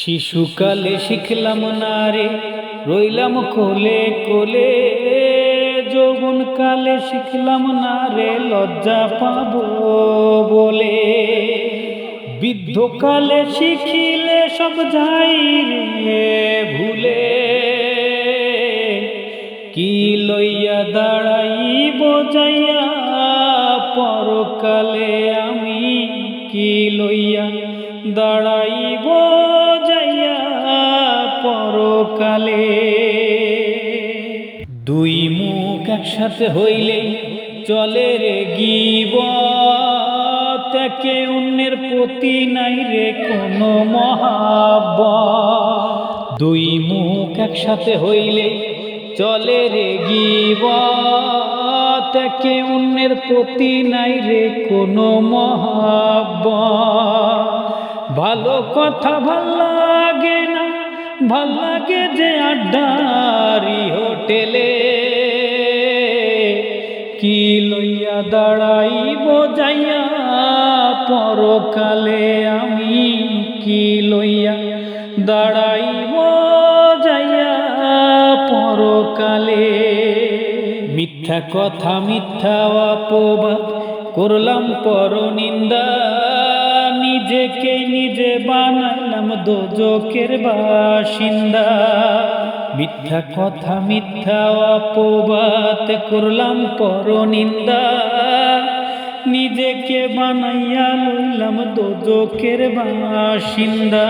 শিশুকালে শিখলাম না রে, রইলাম কোলে কোলে। যৌবন কালে শিখলাম না রে, লজ্জা পাবো বলে। বৃদ্ধকালে শিখিলে সব যাই রে ভুলে। কি লইয়া দাঁড়াইব যাইয়া পরকালে, আমি কি লইয়া দাঁড়াইব যাইয়া পরকালে। দুই মুখ একসাথে হইলে চলে রে গীবত, একে অন্যের প্রতি নাই রে কোনো মহাব্বত। দুই মুখ একসাথে হইলে চলে রে গীবত, একে অন্যের প্রতি নাই রে কোনো মহাব্বত। ভালো কথা ভাল লাগে না, ভাল লাগে যে আড্ডারি হোটেলে। কি লইয়া দাঁড়াইব যাইয়া পরকালে, আমি কি লইয়া দাঁড়াইব যাইয়া পরকালে। মিথ্যা কথা মিথ্যা অপবাদ করলাম পরনিন্দা, নিজেকে নিজে বানাইলাম দোজখের বাসিন্দা। মিথ্যা কথা মিথ্যা অপবাদ করলাম পরনিন্দা, নিজেকে বানাইয়া লইলাম দোজখের বাসিন্দা।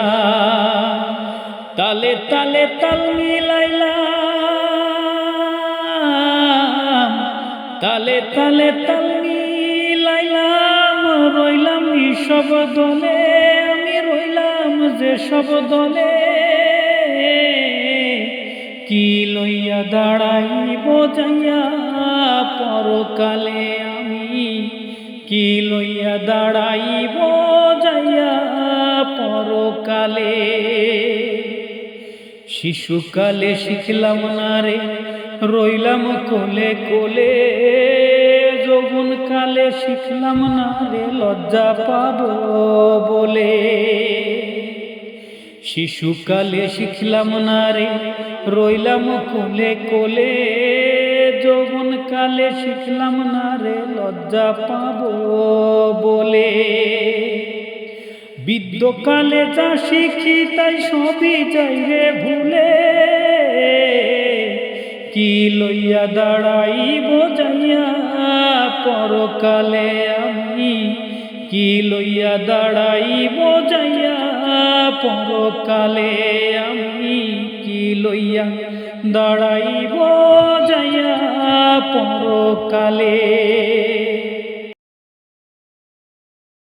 তালে তালে তাল মিলাইলাম, তালে তালে তাল মিলাইলাম, রইলাম সব দলে, আমি রইলাম যে সব দলে। কি লইয়া দাঁড়াইব যাইয়া পরকালে, আমি কি লইয়া দাঁড়াইব যাইয়া পরকালে। শিশুকালে শিখলাম না রে, রইলাম কোলে কোলে। যৌবন কালে শিখলাম না রে, লজ্জা পাবো বলে। শিশুকালে শিখলাম না রে, রইলাম কোলে কোলে। যৌবন কালে শিখলাম না রে, লজ্জা পাবো বলে। বৃদ্ধকালে যা শিখি তাই সবই যাই রে ভুলে। কি লইয়া দাঁড়াইব যাইয়া পরকালে, আমি কি লইয়া দাঁড়াইব যাইয়া পরকালে, আমি কি লইয়া দাঁড়াইব যাইয়া পরকালে।